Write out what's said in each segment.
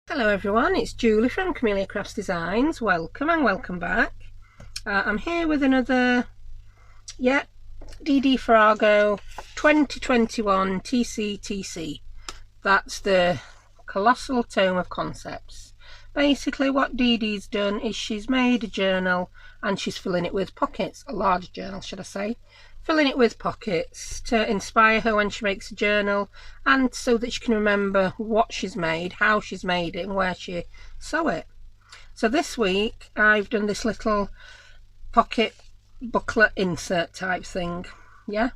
Hello everyone, it's Julie from Camellia Crafts Designs. Welcome and welcome back. I'm here with another, Dee Dee Farago 2021 TCTC. That's the Colossal Tome of Concepts. Basically what Dee Dee's done is she's made a journal and she's filling it with pockets, a large journal should I say. Filling it with pockets to inspire her when she makes a journal and so that she can remember what she's made, how she's made it and where she sew it. So this week I've done this little pocket booklet insert type thing. Yeah,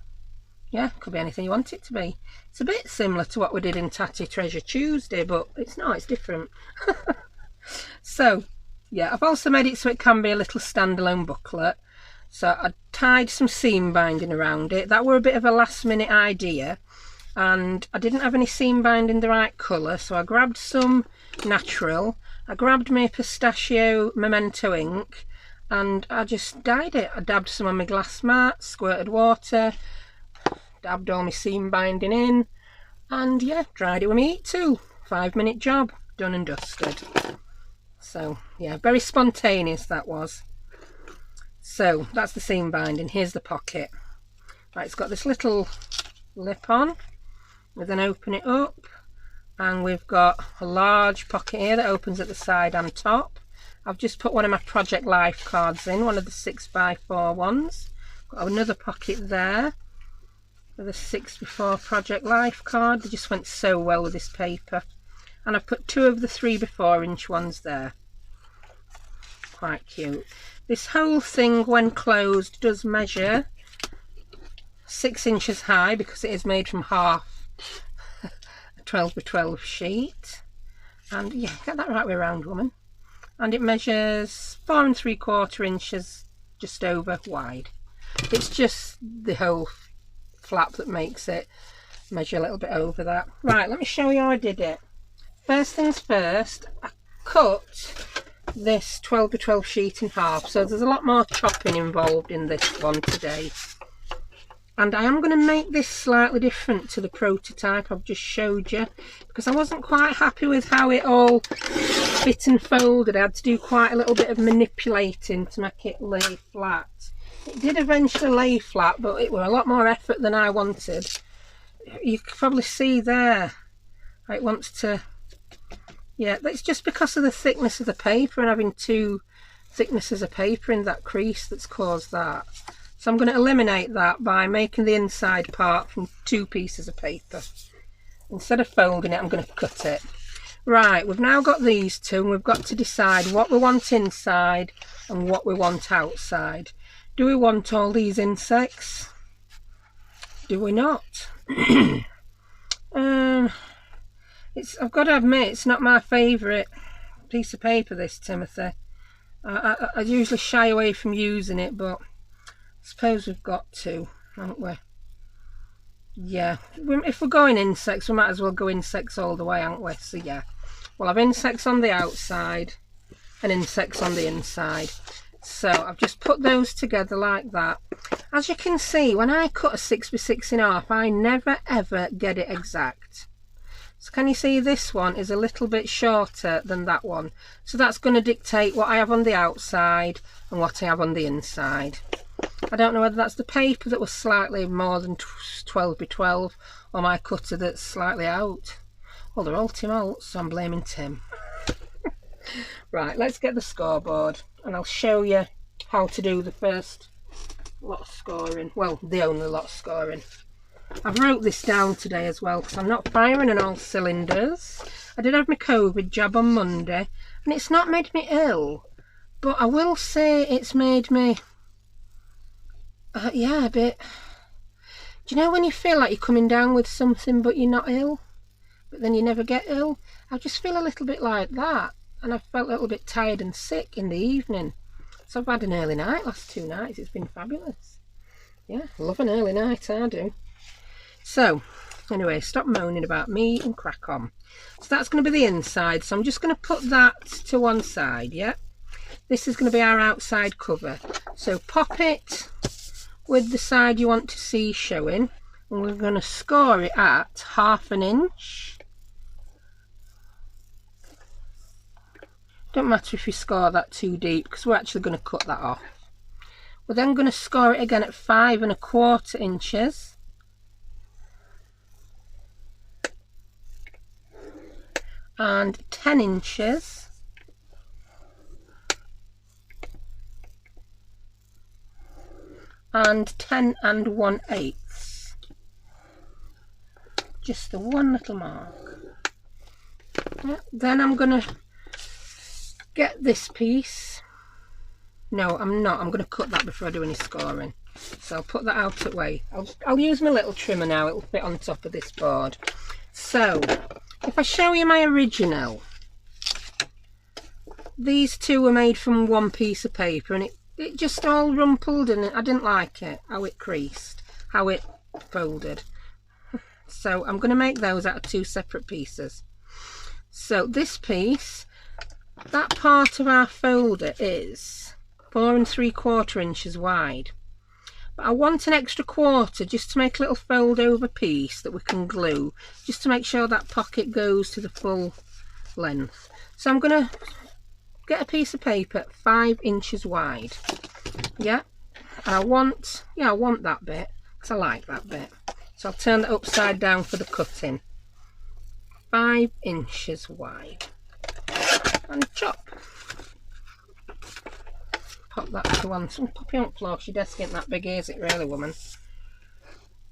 could be anything you want it to be. It's a bit similar to what we did in Tatty Treasure Tuesday, but it's not, it's different. So yeah, I've also made it so it can be a little standalone booklet. So I tied some seam binding around it. That were a bit of a last minute idea and I didn't have any seam binding the right colour, so I grabbed some natural, I grabbed my pistachio memento ink and I just dyed it. I dabbed some on my glass mat, squirted water, dabbed all my seam binding in and yeah, dried it with my heat tool. 5-minute job, done and dusted. So yeah, very spontaneous that was. So that's the seam binding. Here's the pocket. Right, it's got this little lip on. We then open it up and we've got a large pocket here that opens at the side and top. I've just put one of my Project Life cards in, one of the 6x4 ones. Got another pocket there with a 6x4 Project Life card. They just went so well with this paper. And I've put 2 of the 3x4 inch ones there. Quite cute. This whole thing when closed does measure 6 inches high because it is made from half a 12x12 sheet. And yeah, get that right way around, woman. And it measures 4 3/4 inches just over wide. It's just the whole flap that makes it measure a little bit over that. Right, let me show you how I did it. First things first, I cut this 12x12 sheet in half, so there's a lot more chopping involved in this one today, and I am going to make this slightly different to the prototype I've just showed you because I wasn't quite happy with how it all fit and folded. I had to do quite a little bit of manipulating to make it lay flat. It did eventually lay flat, but it was a lot more effort than I wanted. You can probably see there it wants to. Yeah, that's just because of the thickness of the paper and having 2 thicknesses of paper in that crease that's caused that. So I'm going to eliminate that by making the inside part from 2 pieces of paper. Instead of folding it, I'm going to cut it. Right, we've now got these 2 and we've got to decide what we want inside and what we want outside. Do we want all these insects? Do we not? I've got to admit, it's not my favourite piece of paper, this, Timothy. I usually shy away from using it, but I suppose we've got to, haven't we? Yeah, if we're going insects, we might as well go insects all the way, haven't we? So yeah, we'll have insects on the outside and insects on the inside. So I've just put those together like that. As you can see, when I cut a 6x6 in half, I never ever get it exact. So can you see this one is a little bit shorter than that one? So that's going to dictate what I have on the outside and what I have on the inside. I don't know whether that's the paper that was slightly more than 12x12 or my cutter that's slightly out. Well, they're all Tim Holtz, so I'm blaming Tim. Right, let's get the scoreboard and I'll show you how to do the first lot of scoring. Well, the only lot of scoring. I've wrote this down today as well because I'm not firing on all cylinders. I did have my COVID jab on Monday and it's not made me ill, but I will say it's made me a bit. Do you know when you feel like you're coming down with something but you're not ill, but then you never get ill? I just feel a little bit like that, and I felt a little bit tired and sick in the evening. So I've had an early night last 2 nights. It's been fabulous. Yeah, love an early night, I do. So anyway, stop moaning about me and crack on. So that's going to be the inside, so I'm just going to put that to one side. Yeah, this is going to be our outside cover, so pop it with the side you want to see showing and we're going to score it at 1/2 inch Don't matter if you score that too deep, because we're actually going to cut that off. We're then going to score it again at 5 1/4 inches. And 10 inches. And 10 1/8. Just the one little mark. Yeah, then I'm going to get this piece. No, I'm not. I'm going to cut that before I do any scoring. So I'll put that out of the way. I'll use my little trimmer now. It'll fit on top of this board. So, if I show you my original, these two were made from one piece of paper, and it just all rumpled, and I didn't like it, how it creased, how it folded. So I'm going to make those out of 2 separate pieces. So this piece, that part of our folder is 4 3/4 inches wide, but I want an extra quarter just to make a little fold over piece that we can glue, just to make sure that pocket goes to the full length. So I'm going to get a piece of paper 5 inches wide. Yeah, and I want that bit, because I like that bit. So I'll turn that upside down for the cutting. 5 inches wide. And chop. Pop that to one. Pop it on the floor, your desk ain't that big, is it really, woman?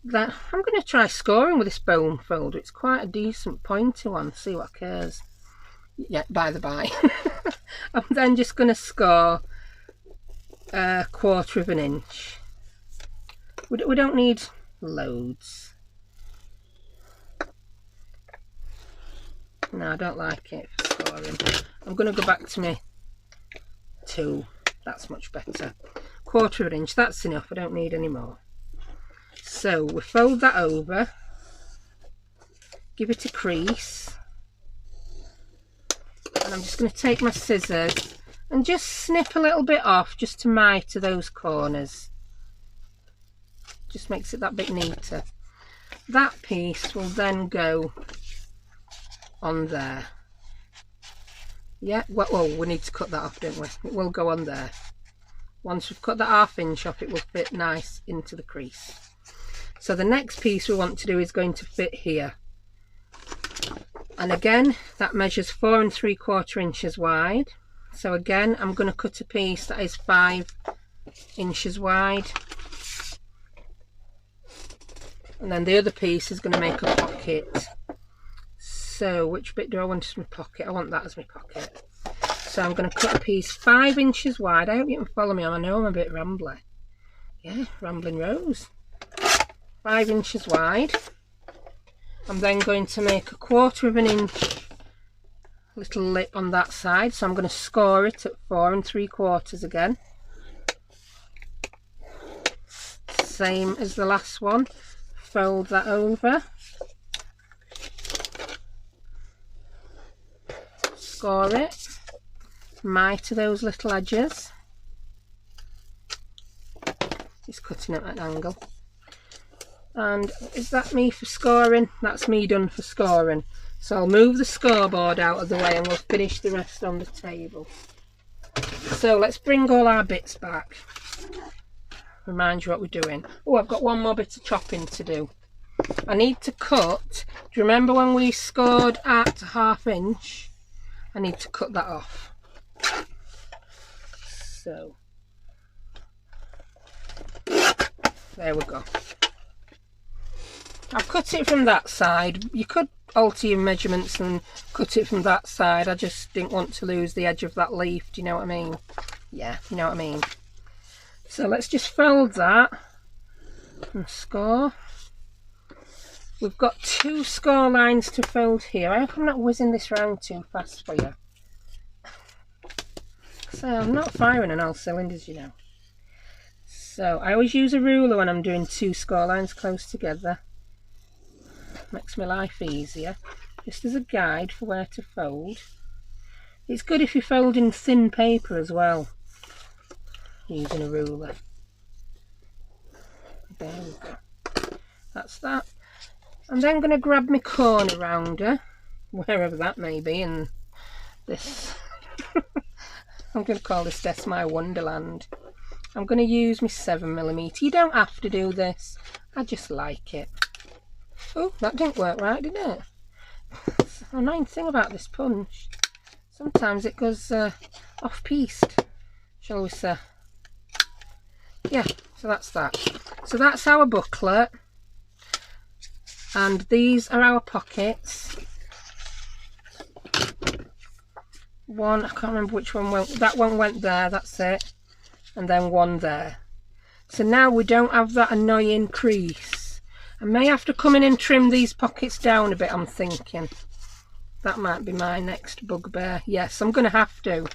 That I'm going to try scoring with this bone folder. It's quite a decent pointy one. See what occurs. Yeah, by the by. I'm then just going to score 1/4 inch. We don't need loads. No, I don't like it for scoring. I'm going to go back to my 2. That's much better. 1/4 inch, that's enough. I don't need any more. So we fold that over, give it a crease, and I'm just going to take my scissors and just snip a little bit off, just to miter those corners. Just makes it that bit neater. That piece will then go on there. Yeah, well, we need to cut that off, don't we? It will go on there. Once we've cut that 1/2 inch off, it will fit nice into the crease. So the next piece we want to do is going to fit here. And again, that measures 4 3/4 inches wide. So again, I'm going to cut a piece that is 5 inches wide. And then the other piece is going to make a pocket. So which bit do I want as my pocket? I want that as my pocket. So I'm going to cut a piece 5 inches wide. I hope you can follow me on. I know I'm a bit rambly. Yeah, rambling Rose. 5 inches wide. I'm then going to make a 1/4 inch little lip on that side. So I'm going to score it at 4 3/4 again. Same as the last one. Fold that over. Score it. Miter those little edges. Just cutting it at an angle. And is that me for scoring? That's me done for scoring. So I'll move the scoreboard out of the way and we'll finish the rest on the table. So let's bring all our bits back. Remind you what we're doing. Oh, I've got one more bit of chopping to do. I need to cut. Do you remember when we scored at 1/2 inch? I need to cut that off. So there we go. I've cut it from that side. You could alter your measurements and cut it from that side. I just didn't want to lose the edge of that leaf. Do you know what I mean? Yeah, you know what I mean. So let's just fold that and score. We've got 2 score lines to fold here. I hope I'm not whizzing this round too fast for you. So I'm not firing on all cylinders, you know. So I always use a ruler when I'm doing 2 score lines close together. Makes my life easier. Just as a guide for where to fold. It's good if you're folding thin paper as well, using a ruler. There we go. That's that. I'm then going to grab my corner rounder, wherever that may be in this I'm going to call this desk my wonderland. I'm going to use my 7mm. You don't have to do this. I just like it. Oh, that didn't work right, did it? It's an annoying thing about this punch. Sometimes it goes off-piste, shall we say. Yeah, so that's that. So that's our booklet. And these are our pockets. One, I can't remember which one went. That one went there, that's it. And then one there. So now we don't have that annoying crease. I may have to come in and trim these pockets down a bit, I'm thinking. That might be my next bugbear. Yes, I'm going to have to.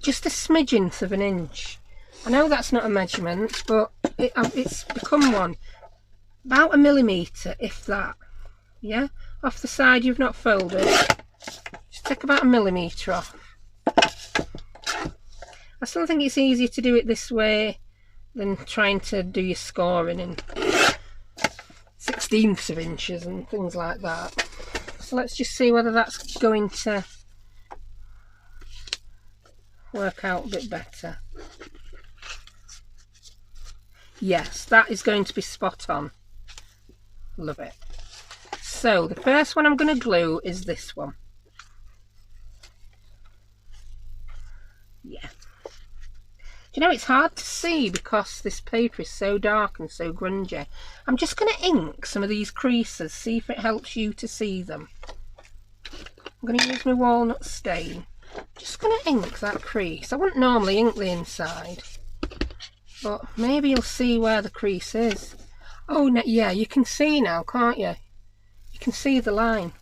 Just a smidgen of an inch. I know that's not a measurement, but it's become one. About 1mm, if that. Yeah? Off the side you've not folded. Just take about 1mm off. I still think it's easier to do it this way than trying to do your scoring in 1/16 of inches and things like that. So let's just see whether that's going to work out a bit better. Yes, that is going to be spot on. Love it. So the first one I'm going to glue is this one. Yeah. Do you know, it's hard to see because this paper is so dark and so grungy. I'm just going to ink some of these creases, see if it helps you to see them. I'm going to use my walnut stain. Just going to ink that crease. I wouldn't normally ink the inside, but maybe you'll see where the crease is. Oh, yeah, you can see now, can't you? You can see the line.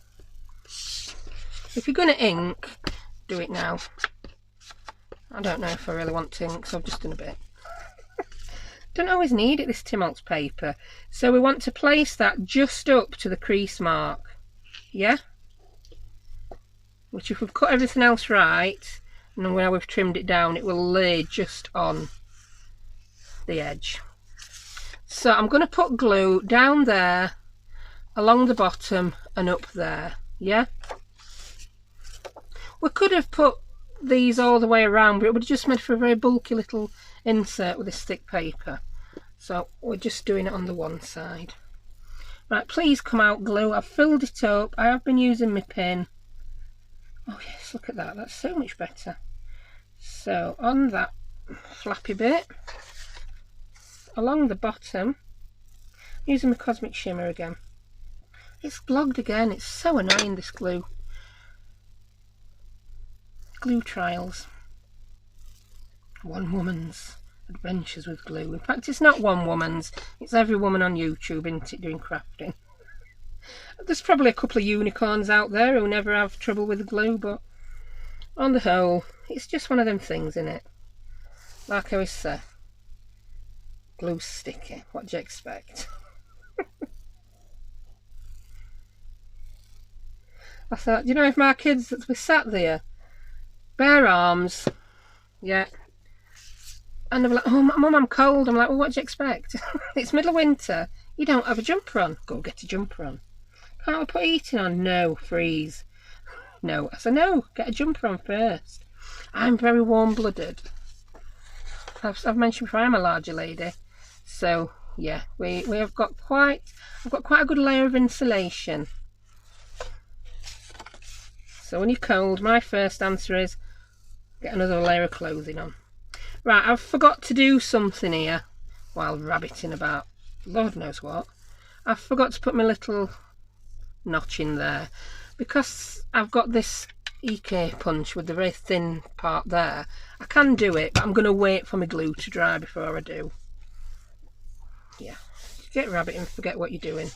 If you're going to ink, do it now. I don't know if I really want to ink, so I've just done a bit. Don't always need it, this Tim Holtz paper. So we want to place that just up to the crease mark. Yeah? Which if we've cut everything else right, and then when we've trimmed it down, it will lay just on the edge. So I'm going to put glue down there, along the bottom and up there. Yeah? We could have put these all the way around, but it would have just made for a very bulky little insert with this thick paper. So we're just doing it on the one side. Right, please come out glue. I've filled it up. I have been using my pin. Oh yes, look at that. That's so much better. So on that flappy bit, along the bottom, using my Cosmic Shimmer again. It's clogged again. It's so annoying, this glue. Glue trials. One woman's adventures with glue. In fact, it's not one woman's. It's every woman on YouTube, isn't it, doing crafting. There's probably a couple of unicorns out there who never have trouble with glue, but on the whole, it's just one of them things, isn't it? Like I always say, glue's sticky. What do you expect? I thought, you know, if my kids were sat there, bare arms, yeah, and they were like, oh mum, I'm cold. I'm like, well, what do you expect? It's middle of winter. You don't have a jumper on. Go get a jumper on. Can't we put heating on? No, freeze. No. I said, no, get a jumper on first. I'm very warm-blooded. I've mentioned before, I'm a larger lady. So, yeah, we have got quite, I've got quite a good layer of insulation. So when you're cold, my first answer is get another layer of clothing on. Right, I've forgot to do something here while rabbiting about Lord knows what. I forgot to put my little notch in there because I've got this EK punch with the very thin part there. I can do it, but I'm going to wait for my glue to dry before I do. Yeah, get rabbiting, forget what you're doing.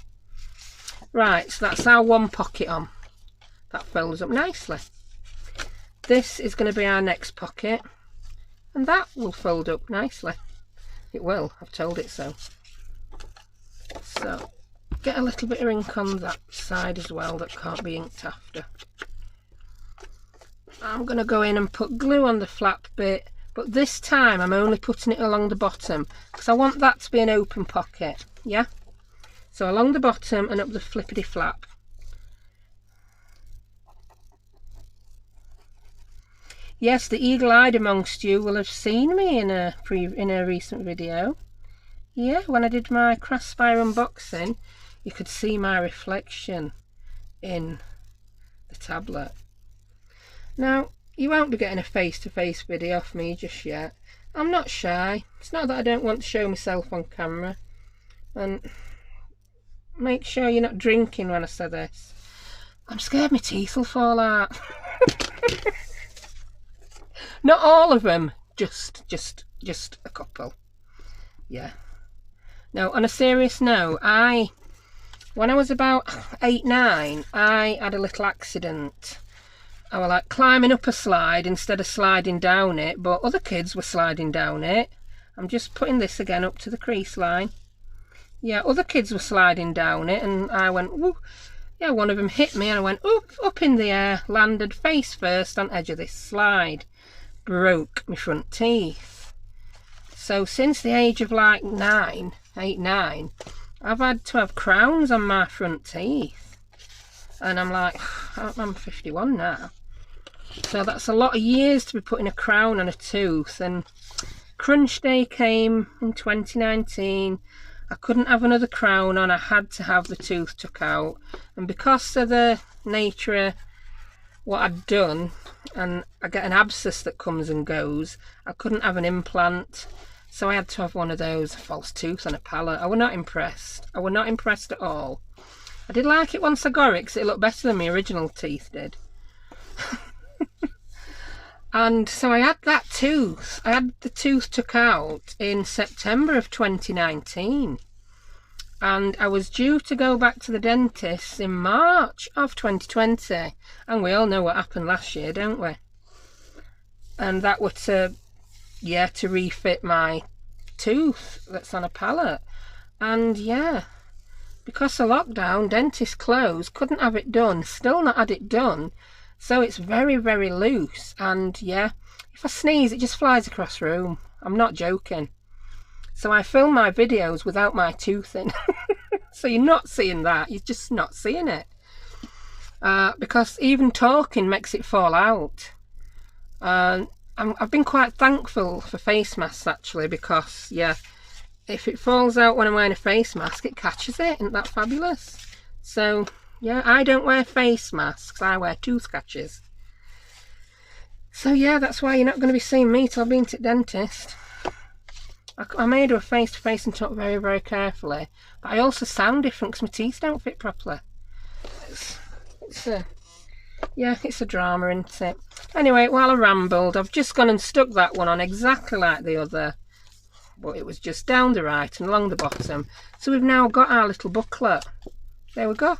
Right, so that's our one pocket on. That folds up nicely. This is going to be our next pocket, and that will fold up nicely. It will, I've told it so. So get a little bit of ink on that side as well that can't be inked after. I'm going to go in and put glue on the flap bit, but this time I'm only putting it along the bottom because I want that to be an open pocket. Yeah, so along the bottom and up the flippity flap. Yes, the eagle-eyed amongst you will have seen me in a recent video. Yeah, when I did my Craftspire unboxing, you could see my reflection in the tablet. Now, you won't be getting a face-to-face video off me just yet. I'm not shy. It's not that I don't want to show myself on camera. And make sure you're not drinking when I say this. I'm scared my teeth will fall out. Not all of them, just a couple. Yeah. No, on a serious note, when I was about 8, 9, I had a little accident. I was like climbing up a slide instead of sliding down it, but other kids were sliding down it. I'm just putting this again up to the crease line. Yeah, other kids were sliding down it, and I went, woo. Yeah, one of them hit me, and I went up in the air, landed face first on edge of this slide. Broke my front teeth. So since the age of like 8, 9, I've had to have crowns on my front teeth. And I'm like, I'm 51 now. So that's a lot of years to be putting a crown on a tooth. And crunch day came in 2019. I couldn't have another crown on. I had to have the tooth took out. And because of the nature of what I'd done, and I get an abscess that comes and goes, I couldn't have an implant. So I had to have one of those false tooth on a palette. I was not impressed. I was not impressed at all. I did like it once I got it because it looked better than my original teeth did. And so I had that tooth. I had the tooth took out in September of 2019. And I was due to go back to the dentist in March of 2020. And we all know what happened last year, don't we? And that was to refit my tooth that's on a palette. And yeah, because of lockdown, dentist closed, couldn't have it done, still not had it done. So it's very, very loose. And yeah, if I sneeze, it just flies across the room. I'm not joking. So I film my videos without my tooth in. So you're not seeing that, you're just not seeing it. Because even talking makes it fall out. I've been quite thankful for face masks actually, because yeah, if it falls out when I'm wearing a face mask, it catches it. Isn't that fabulous? So yeah, I don't wear face masks, I wear tooth catchers. So yeah, that's why you're not going to be seeing me till I've been to the dentist. I made her a face-to-face and talk very, very carefully, but I also sound different because my teeth don't fit properly. It's a drama, isn't it? Anyway, while I rambled, I've just gone and stuck that one on exactly like the other, but it was just down the right and along the bottom. So we've now got our little booklet. There we go.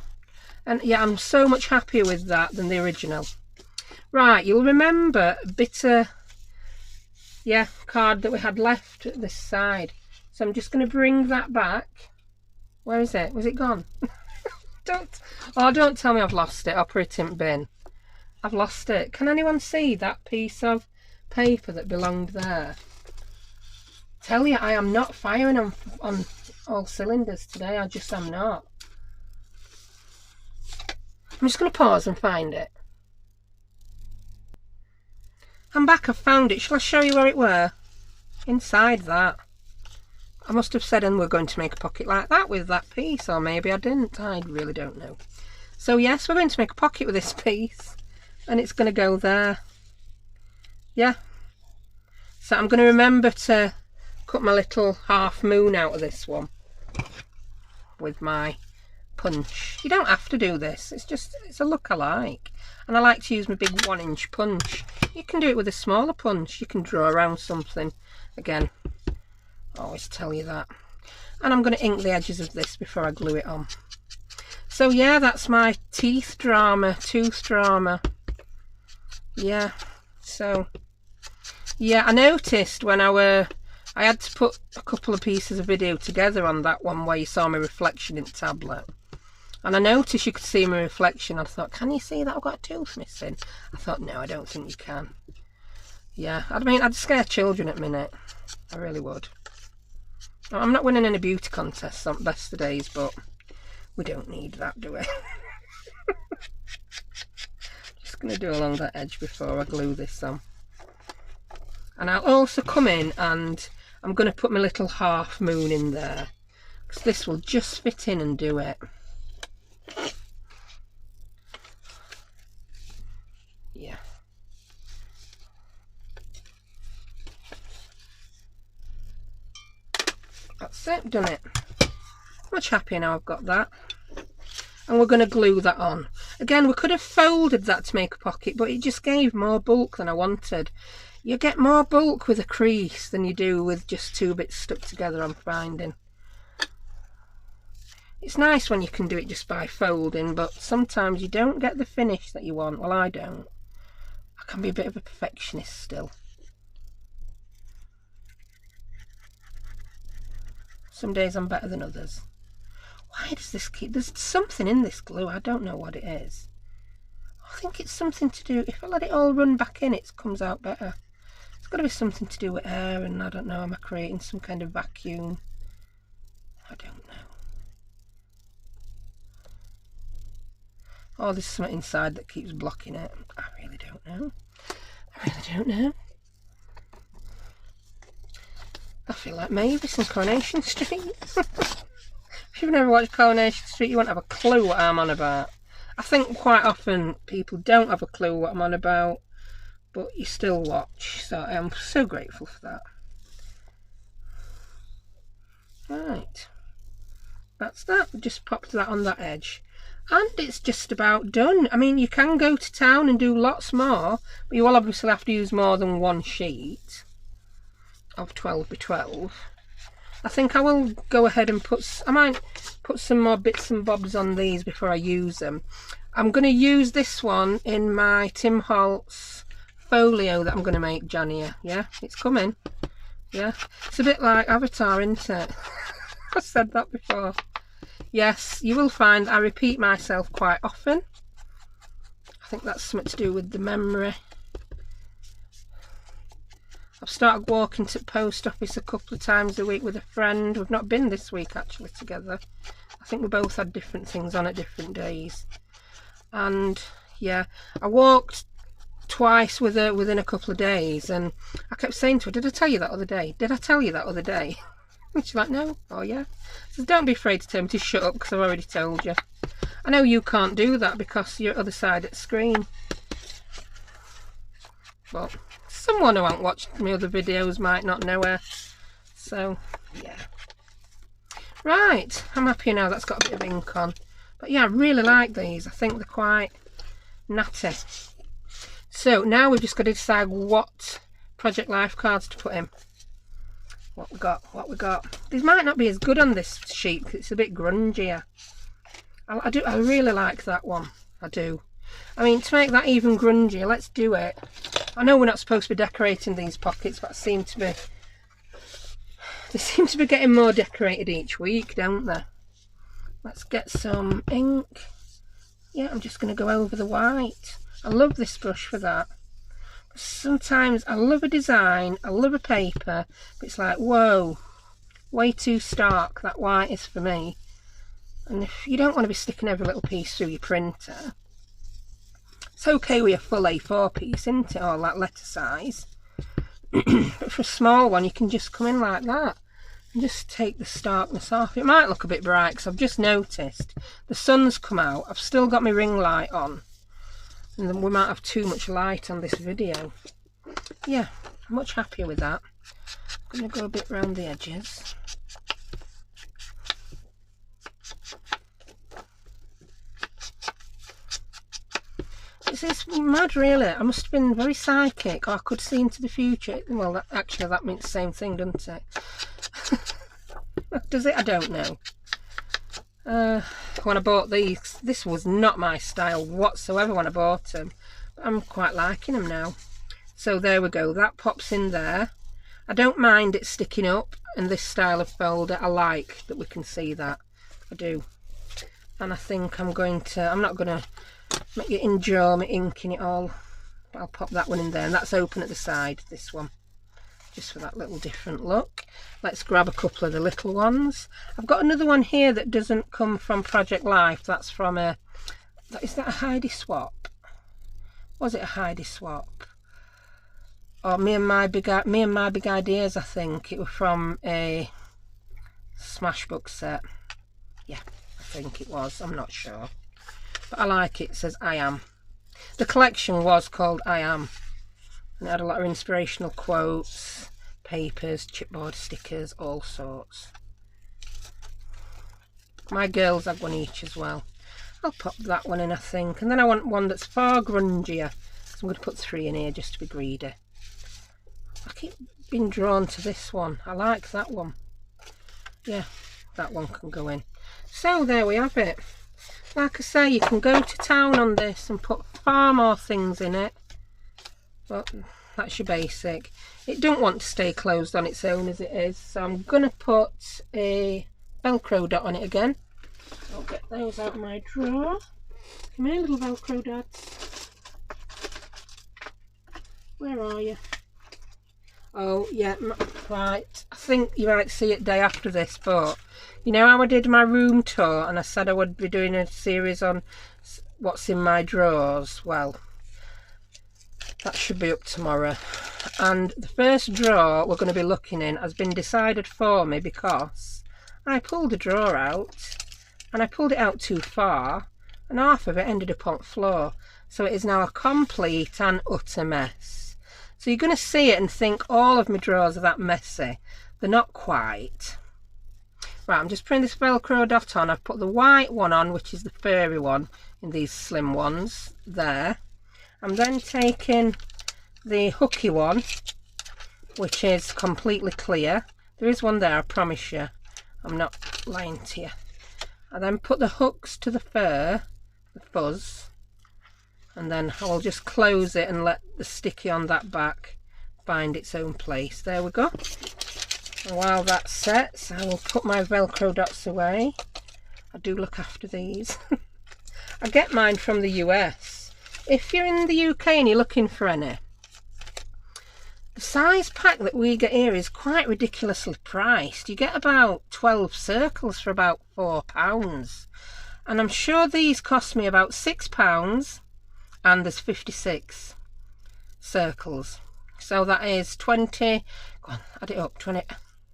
And yeah, I'm so much happier with that than the original. Right, you'll remember a bit of card that we had left at this side. So I'm just going to bring that back. Where is it? Was it gone? Don't tell me I've lost it. I'll put it in the bin. I've lost it. Can anyone see that piece of paper that belonged there? Tell you, I am not firing on all cylinders today. I just am not. I'm just going to pause and find it. I'm back, I've found it. Shall I show you where it were? Inside that. I must have said and we're going to make a pocket like that with that piece, or maybe I didn't. I really don't know. So yes, we're going to make a pocket with this piece, and it's going to go there. Yeah. So I'm going to remember to cut my little half moon out of this one with my punch. You don't have to do this, it's a look I like. And I like to use my big 1-inch punch. You can do it with a smaller punch. You can draw around something. Again, I always tell you that. And I'm going to ink the edges of this before I glue it on. So yeah, that's my tooth drama. Yeah, so yeah, I noticed when I had to put a couple of pieces of video together on that one where you saw my reflection in the tablet. And I noticed you could see my reflection. I thought, can you see that I've got a tooth missing? I thought, no, I don't think you can. Yeah, I mean, I'd scare children at a minute. I really would. I'm not winning any beauty contests on best of days, but we don't need that, do we? Just going to do along that edge before I glue this on. And I'll also come in and I'm going to put my little half moon in there, because this will just fit in and do it. Yeah. That's it, done it. Much happier now I've got that. And we're going to glue that on. Again, we could have folded that to make a pocket, but it just gave more bulk than I wanted. You get more bulk with a crease than you do with just two bits stuck together, I'm finding. It's nice when you can do it just by folding, but sometimes you don't get the finish that you want. Well, I don't. I can be a bit of a perfectionist still. Some days I'm better than others. Why does this keep... There's something in this glue. I don't know what it is. I think it's something to do... If I let it all run back in, it comes out better. It's got to be something to do with air, and I don't know. Am I creating some kind of vacuum? I don't know. Oh, there's something inside that keeps blocking it. I really don't know. I really don't know. I feel like Mavis in Coronation Street. If you've never watched Coronation Street, you won't have a clue what I'm on about. I think quite often people don't have a clue what I'm on about, but you still watch, so I'm so grateful for that. Right, that's that. Just popped that on that edge, and it's just about done. I mean, you can go to town and do lots more, but you will obviously have to use more than one sheet of 12 by 12. I think I will go ahead and I might put some more bits and bobs on these before I use them. I'm going to use this one in my Tim Holtz folio that I'm going to make January. Yeah, it's coming. Yeah, it's a bit like Avatar, isn't it? I've said that before. Yes, you will find I repeat myself quite often. I think that's something to do with the memory. I've started walking to the post office a couple of times a week with a friend. We've not been this week actually together. I think we both had different things on at different days. And yeah, I walked twice with her within a couple of days, and I kept saying to her, did I tell you that other day? Did I tell you that other day? And she's like, no. Oh yeah. So don't be afraid to tell me to shut up, because I've already told you. I know you can't do that because you're other side of the screen. But someone who hasn't watched my other videos might not know her. So yeah. Right, I'm happy now that's got a bit of ink on. But yeah, I really like these. I think they're quite natty. So now we've just got to decide what Project Life cards to put in. What we got. These might not be as good on this sheet because it's a bit grungier. I really like that one. I do. I mean, to make that even grungier, let's do it. I know we're not supposed to be decorating these pockets, but they seem to be getting more decorated each week, don't they? Let's get some ink. Yeah, I'm just going to go over the white. I love this brush for that. Sometimes I love a design, I love a paper, but it's like, whoa, way too stark, that white is for me. And if you don't want to be sticking every little piece through your printer, it's okay with a full A4 piece, isn't it, or that letter size. But for a small one, you can just come in like that and just take the starkness off. It might look a bit bright because I've just noticed the sun's come out. I've still got my ring light on, and then we might have too much light on this video. Yeah, I'm much happier with that. I'm going to go a bit round the edges. It's mad, really. I must have been very psychic, or I could see into the future. Well, actually that means the same thing, doesn't it? Does it? I don't know. When I bought these, this was not my style whatsoever when I bought them. But I'm quite liking them now. So there we go. That pops in there. I don't mind it sticking up in this style of folder. I like that we can see that. I do. And I think I'm not going to make you enjoy me inking it all. But I'll pop that one in there. And that's open at the side, this one. Just for that little different look. Let's grab a couple of the little ones. I've got another one here that doesn't come from Project Life. That's from is that a Heidi swap? Was it a Heidi swap? or me and my big ideas, I think. It was from a Smash book set. Yeah, I think it was. I'm not sure. But I like it. It says I am. The collection was called I Am. And it had a lot of inspirational quotes, papers, chipboard stickers, all sorts. My girls have one each as well. I'll pop that one in, I think. And then I want one that's far grungier. So I'm going to put 3 in here just to be greedy. I keep being drawn to this one. I like that one. Yeah, that one can go in. So there we have it. Like I say, you can go to town on this and put far more things in it. But that's your basic. It don't want to stay closed on its own as it is. So I'm going to put a Velcro dot on it again. I'll get those out of my drawer. Come here, little Velcro dads. Where are you? Oh, yeah, right. I think you might see it day after this, but you know how I did my room tour and I said I would be doing a series on what's in my drawers? Well, that should be up tomorrow. And the first drawer we're going to be looking in has been decided for me because I pulled a drawer out and I pulled it out too far and half of it ended up on the floor. So it is now a complete and utter mess. So you're going to see it and think all of my drawers are that messy. They're not quite. Right, I'm just putting this Velcro dot on. I've put the white one on, which is the furry one in these slim ones there. I'm then taking the hooky one, which is completely clear. There is one there, I promise you. I'm not lying to you. I then put the hooks to the fur, the fuzz, and then I will just close it and let the sticky on that back find its own place. There we go. And while that sets, I will put my Velcro dots away. I do look after these. I get mine from the US. If you're in the UK and you're looking for any, the size pack that we get here is quite ridiculously priced. You get about 12 circles for about £4. And I'm sure these cost me about £6. And there's 56 circles, so that is 20, go on, add it up, 20,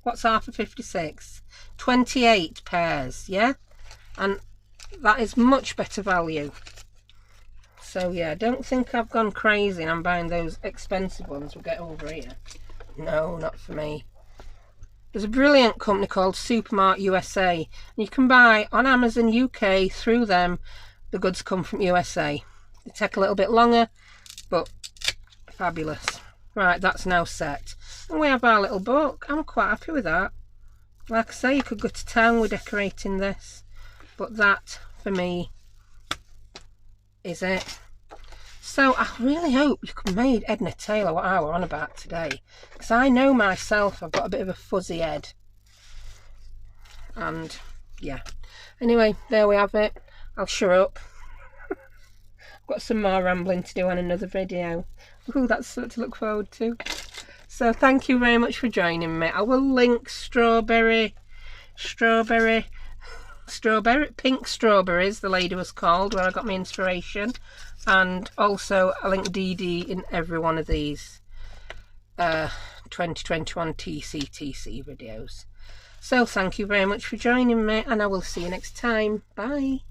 what's half of 56? 28 pairs, yeah, and that is much better value. So yeah, don't think I've gone crazy and I'm buying those expensive ones we'll get over here. No, not for me. There's a brilliant company called Supermart USA, and you can buy on Amazon UK through them. The goods come from USA. They take a little bit longer, but fabulous. Right, that's now set. And we have our little book. I'm quite happy with that. Like I say, you could go to town with decorating this, but that, for me, is it. So I really hope you can make Edna Taylor what I were on about today, because I know myself I've got a bit of a fuzzy head. And, yeah. Anyway, there we have it. I'll shut up. Got some more rambling to do on another video. Ooh, that's something to look forward to. So thank you very much for joining me. I will link pink strawberries, the lady was called, where I got my inspiration, and also I link Dee Dee in every one of these 2021 TCTC videos. So thank you very much for joining me, and I will see you next time. Bye.